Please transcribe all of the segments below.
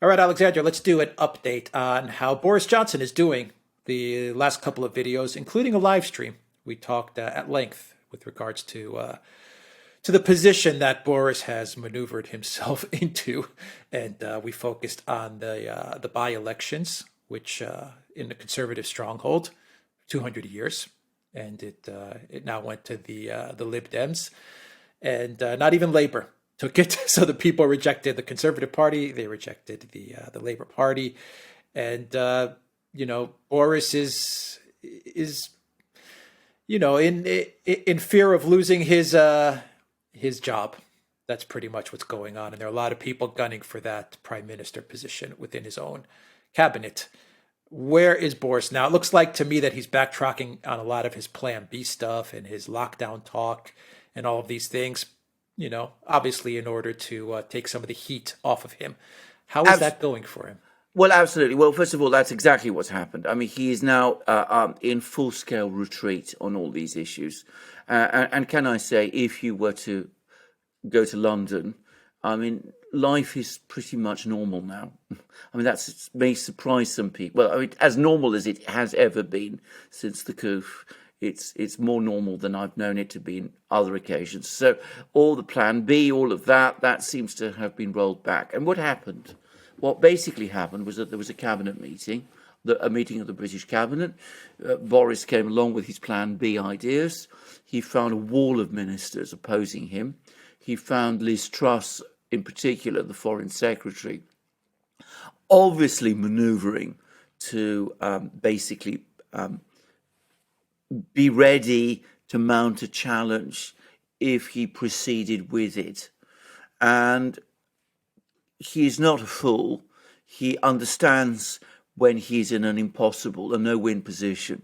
All right, Alexandra, let's do an update on how Boris Johnson is doing. The last couple of videos, including a live stream, we talked at length with regards to the position that Boris has maneuvered himself into, and we focused on the by-elections, which in the conservative stronghold, 200 years, and it now went to the Lib Dems, and not even Labor took it. So the people rejected the Conservative Party, they rejected the Labor Party, and Boris is in fear of losing his job. That's pretty much what's going on, and there are a lot of people gunning for that prime minister position within his own cabinet. Where is Boris now? It looks like to me that he's backtracking on a lot of his Plan B stuff and his lockdown talk and all of these things, obviously in order to take some of the heat off of him. How is that going for him? Well, absolutely. Well, first of all, that's exactly what's happened. I mean, he is now in full-scale retreat on all these issues. And can I say, if you were to go to London, I mean, life is pretty much normal now. I mean, that may surprise some people. Well, I mean, as normal as it has ever been since the coup. It's more normal than I've known it to be in other occasions. So all the Plan B, all of that seems to have been rolled back. And what happened? What basically happened was that there was a cabinet meeting, a meeting of the British cabinet. Boris came along with his Plan B ideas. He found a wall of ministers opposing him. He found Liz Truss, in particular, the Foreign Secretary, obviously manoeuvring to basically be ready to mount a challenge if he proceeded with it. And he is not a fool. He understands when he's in an impossible, a no-win position.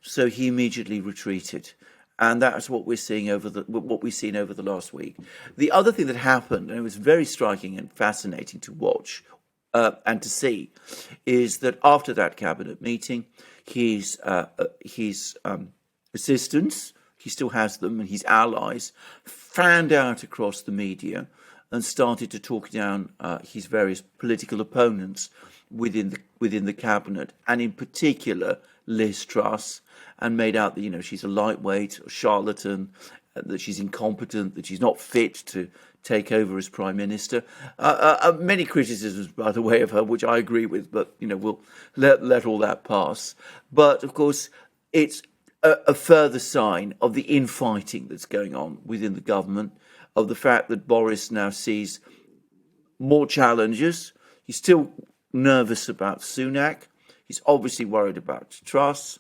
So he immediately retreated. And that's what we're seeing what we've seen over the last week. The other thing that happened, and it was very striking and fascinating to watch and to see, is that after that cabinet meeting, his assistants, he still has them, and his allies, fanned out across the media and started to talk down his various political opponents within the cabinet, and in particular Liz Truss, and made out that she's a lightweight, a charlatan, that she's incompetent, that she's not fit to take over as prime minister. Many criticisms, by the way, of her, which I agree with, but we'll let all that pass. But of course, it's a further sign of the infighting that's going on within the government, of the fact that Boris now sees more challenges. He's still nervous about Sunak. He's obviously worried about Truss.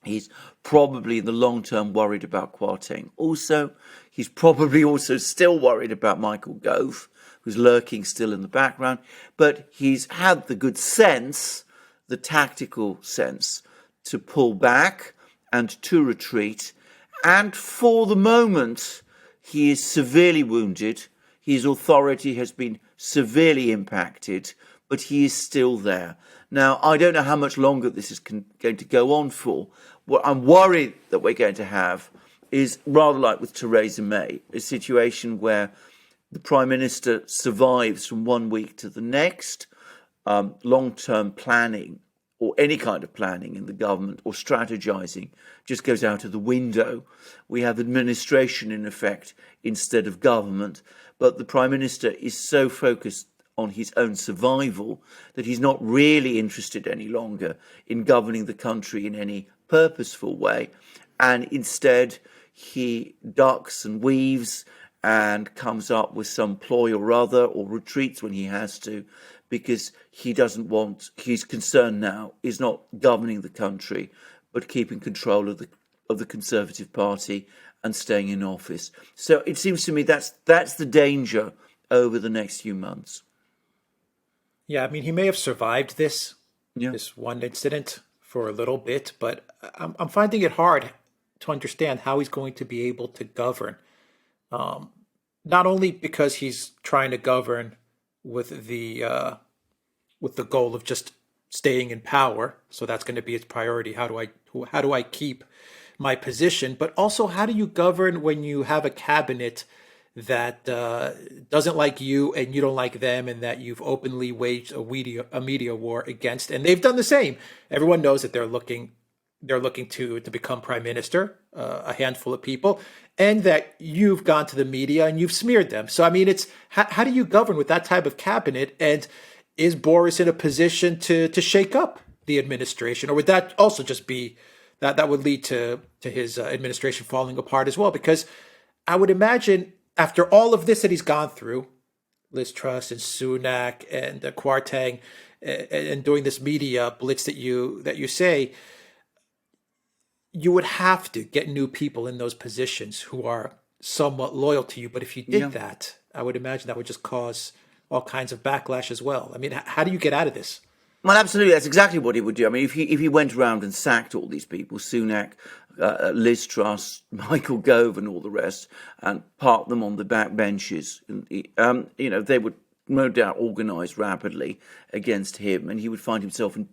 He's probably in the long term worried about Kwarteng. Also, he's probably also still worried about Michael Gove, who's lurking still in the background. But he's had the good sense, the tactical sense, to pull back and to retreat. And for the moment, he is severely wounded. His authority has been severely impacted, but he is still there. Now, I don't know how much longer this is going to go on for. What I'm worried that we're going to have is rather like with Theresa May, a situation where the Prime Minister survives from one week to the next. Long-term planning or any kind of planning in the government or strategizing just goes out of the window. We have administration in effect instead of government, but the Prime Minister is so focused on his own survival that he's not really interested any longer in governing the country in any purposeful way, and instead he ducks and weaves and comes up with some ploy or other, or retreats when he has to, because his concern now is not governing the country, but keeping control of the Conservative Party and staying in office. So it seems to me that's the danger over the next few months. Yeah, I mean, he may have survived this one incident for a little bit, but I'm finding it hard to understand how he's going to be able to govern. Not only because he's trying to govern with the goal of just staying in power, so that's going to be his priority. How do I keep my position? But also, how do you govern when you have a cabinet that doesn't like you and you don't like them, and that you've openly waged a media war against, and they've done the same. Everyone knows that they're looking to become prime minister, a handful of people, and that you've gone to the media and you've smeared them. So I mean, it's how do you govern with that type of cabinet? And is Boris in a position to shake up the administration, or would that also just be that would lead to his administration falling apart as well? Because I would imagine after all of this that he's gone through, Liz Truss and Sunak and Kwarteng, and doing this media blitz that you say, you would have to get new people in those positions who are somewhat loyal to you. But if you did that, I would imagine that would just cause all kinds of backlash as well. I mean, how do you get out of this? Well, absolutely. That's exactly what he would do. I mean, if he went around and sacked all these people, Sunak, Liz Truss, Michael Gove and all the rest, and parked them on the back benches, they would no doubt organise rapidly against him, and he would find himself in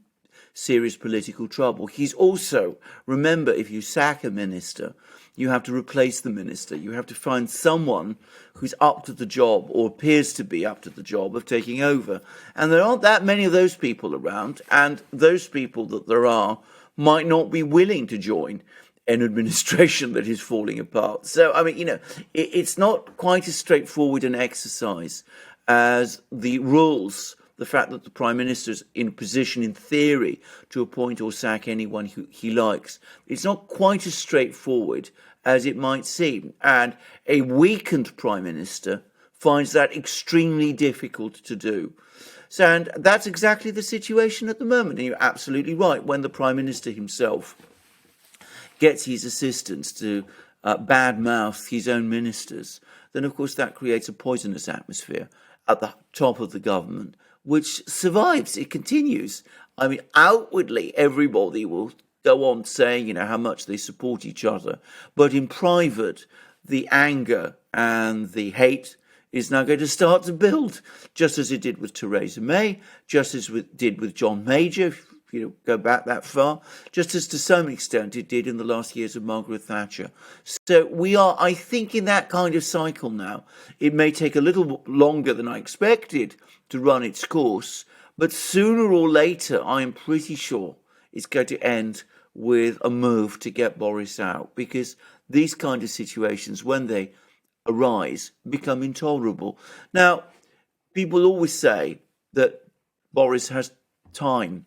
serious political trouble. He's also, remember, if you sack a minister, you have to replace the minister. You have to find someone who's up to the job, or appears to be up to the job, of taking over. And there aren't that many of those people around, and those people that there are might not be willing to join an administration that is falling apart. So, I mean, it's not quite as straightforward an exercise as the rules. The fact that the Prime Minister is in a position, in theory, to appoint or sack anyone who he likes. It's not quite as straightforward as it might seem. And a weakened Prime Minister finds that extremely difficult to do. So, and that's exactly the situation at the moment. And you're absolutely right. When the Prime Minister himself gets his assistants to badmouth his own ministers, then of course that creates a poisonous atmosphere at the top of the government, which survives. It continues. I mean, outwardly, everybody will go on saying, how much they support each other. But in private, the anger and the hate is now going to start to build, just as it did with Theresa May, just as it did with John Major, if you go back that far, just as to some extent it did in the last years of Margaret Thatcher. So we are, I think, in that kind of cycle now. It may take a little longer than I expected to run its course, but sooner or later, I am pretty sure it's going to end with a move to get Boris out, because these kind of situations, when they arise, become intolerable. Now, people always say that Boris has time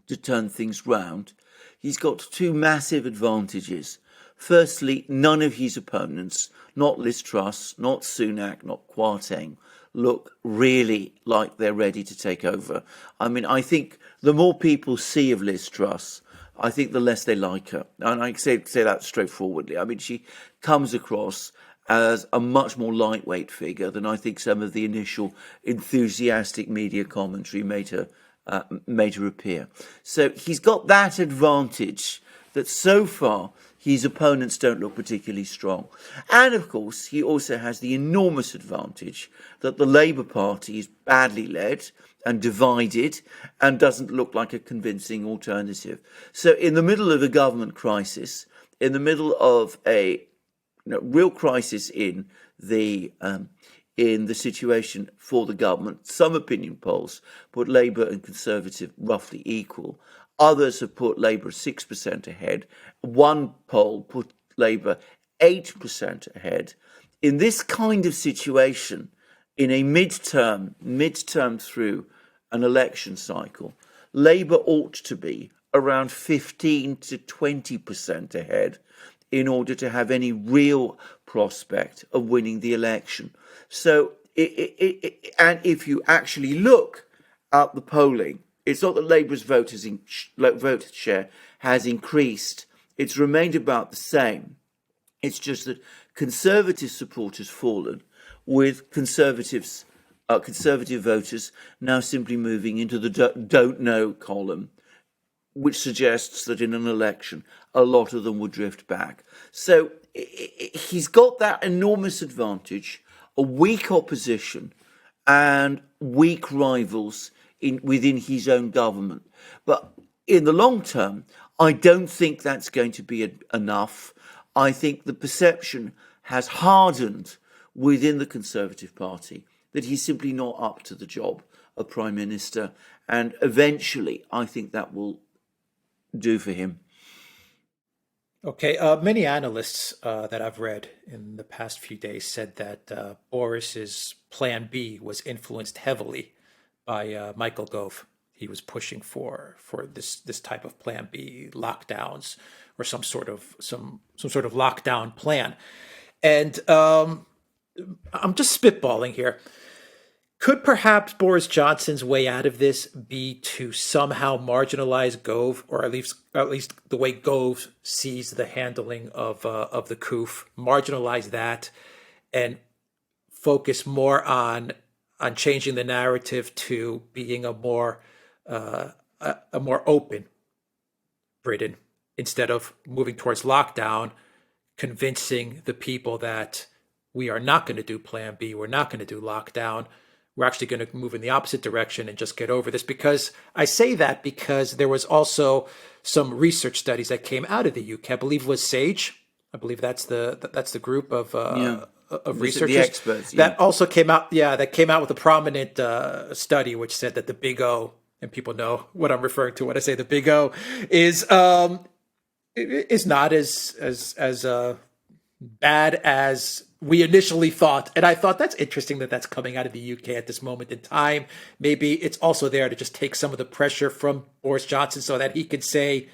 to turn things round. He's got two massive advantages. Firstly, none of his opponents, not Liz Truss, not Sunak, not Kwarteng, look really like they're ready to take over. I mean, I think the more people see of Liz Truss, I think the less they like her. And I say that straightforwardly. I mean, she comes across as a much more lightweight figure than I think some of the initial enthusiastic media commentary made her appear. So he's got that advantage, that so far his opponents don't look particularly strong. And of course, he also has the enormous advantage that the Labour Party is badly led and divided and doesn't look like a convincing alternative. So in the middle of a government crisis, in the middle of a real crisis in the situation for the government, some opinion polls put Labour and Conservative roughly equal. Others have put Labour 6% ahead. One poll put Labour 8% ahead. In this kind of situation, in a midterm through an election cycle, Labour ought to be around 15 to 20% ahead in order to have any real prospect of winning the election. So, and if you actually look at the polling, it's not that Labour's vote share has increased. It's remained about the same. It's just that Conservative support has fallen, with conservative voters now simply moving into the don't know column, which suggests that in an election, a lot of them would drift back. So he's got that enormous advantage, a weak opposition and weak rivals within his own government. But in the long term, I don't think that's going to be enough. I think the perception has hardened within the Conservative Party that he's simply not up to the job of Prime Minister. And eventually, I think that will do for him. Okay, many analysts that I've read in the past few days said that Boris's Plan B was influenced heavily by Michael Gove. He was pushing for this type of Plan B, lockdowns, or some sort of lockdown plan. And I'm just spitballing here. Could perhaps Boris Johnson's way out of this be to somehow marginalize Gove, or at least the way Gove sees the handling of the coup, marginalize that, and focus more on changing the narrative to being a more open Britain, instead of moving towards lockdown, convincing the people that we are not going to do Plan B, we're not going to do lockdown. We're actually going to move in the opposite direction and just get over this. Because I say that because there was also some research studies that came out of the UK. I believe it was SAGE. I believe that's the group of researchers, the experts, that also came out. Yeah, that came out with a prominent study which said that the Big O, and people know what I'm referring to when I say the Big O, is not as bad as we initially thought. And I thought that's interesting that that's coming out of the UK at this moment in time. Maybe it's also there to just take some of the pressure from Boris Johnson so that he could say,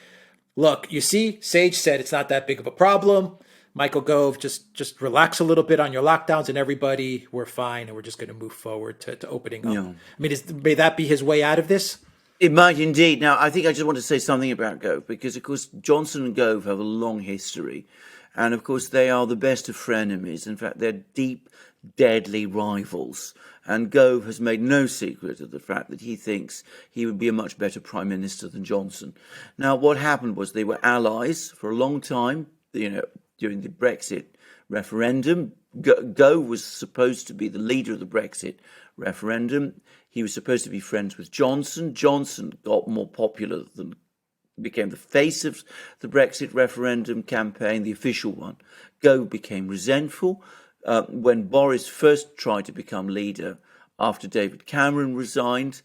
look, you see, Sage said it's not that big of a problem. Michael Gove, just relax a little bit on your lockdowns, and everybody, we're fine, and we're just going to move forward to opening up. Yeah. I mean, may that be his way out of this? It might indeed. Now, I think I just want to say something about Gove, because, of course, Johnson and Gove have a long history. And, of course, they are the best of frenemies. In fact, they're deep, deadly rivals. And Gove has made no secret of the fact that he thinks he would be a much better Prime Minister than Johnson. Now, what happened was they were allies for a long time, during the Brexit referendum. Gove was supposed to be the leader of the Brexit referendum. He was supposed to be friends with Johnson. Johnson got more popular than became the face of the Brexit referendum campaign, the official one. Gove became resentful. When Boris first tried to become leader after David Cameron resigned,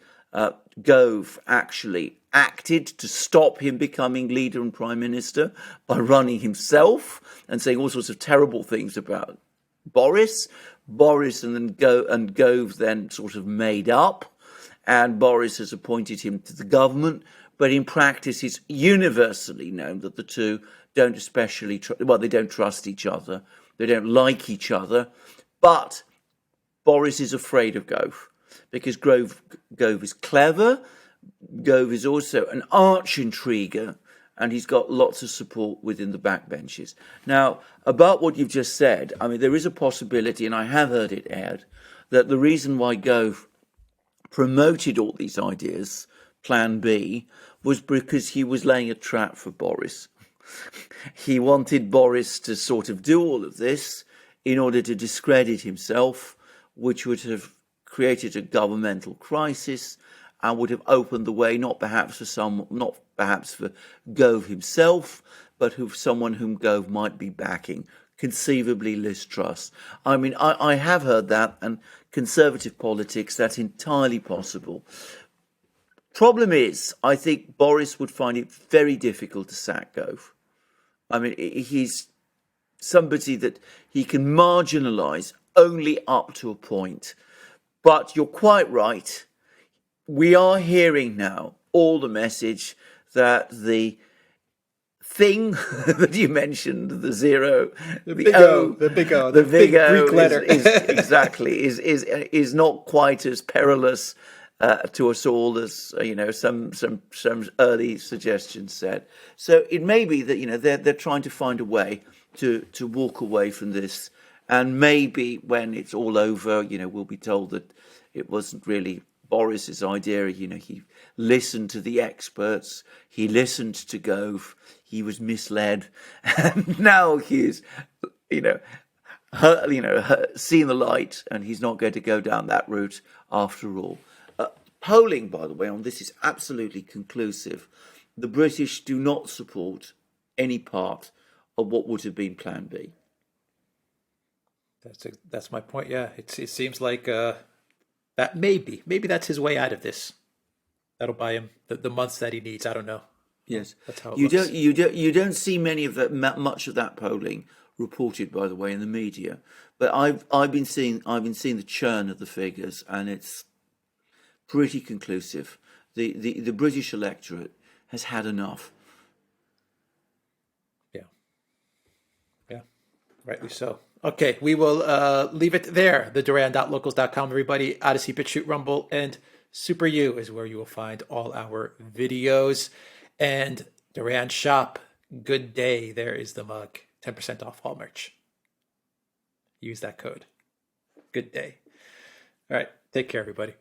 Gove actually acted to stop him becoming leader and prime minister by running himself and saying all sorts of terrible things about Boris. Boris and Gove then sort of made up, and Boris has appointed him to the government. But in practice, it's universally known that the two don't they don't trust each other. They don't like each other. But Boris is afraid of Gove because Gove is clever. Gove is also an arch intriguer, and he's got lots of support within the backbenches. Now, about what you've just said, I mean, there is a possibility, and I have heard it aired, that the reason why Gove promoted all these ideas, Plan B, was because he was laying a trap for Boris. He wanted Boris to sort of do all of this in order to discredit himself, which would have created a governmental crisis and would have opened the way not perhaps for Gove himself, but someone whom Gove might be backing, conceivably Liz Truss. I mean, I have heard that, and Conservative politics, that's entirely possible. Problem is, I think Boris would find it very difficult to sack Gove. I mean, he's somebody that he can marginalise only up to a point. But you're quite right. We are hearing now all the message that the thing that you mentioned, the zero, the big O, the big Greek letter, is not quite as perilous to us all as some early suggestions said. So it may be that they're trying to find a way to walk away from this, and maybe when it's all over, we'll be told that it wasn't really Boris's idea. He listened to the experts, he listened to Gove, he was misled, and now he's seen the light, and he's not going to go down that route after all. Polling, by the way, on this is absolutely conclusive. The British do not support any part of what would have been Plan B. That's my point. Yeah, it seems like that maybe that's his way out of this. That'll buy him the months that he needs. I don't know. Yes, That's how it you looks. don't see many of that much of that polling reported, by the way, in the media. But I've been seeing the churn of the figures, and it's pretty conclusive. The British electorate has had enough. Yeah, yeah, rightly so. Okay, we will leave it there. The Duran.locals.com, everybody. ODYSEE, BitChute, Rumble, and Super U is where you will find all our videos. And Duran Shop, good day. There is the mug. 10% off all merch. Use that code. Good day. All right. Take care, everybody.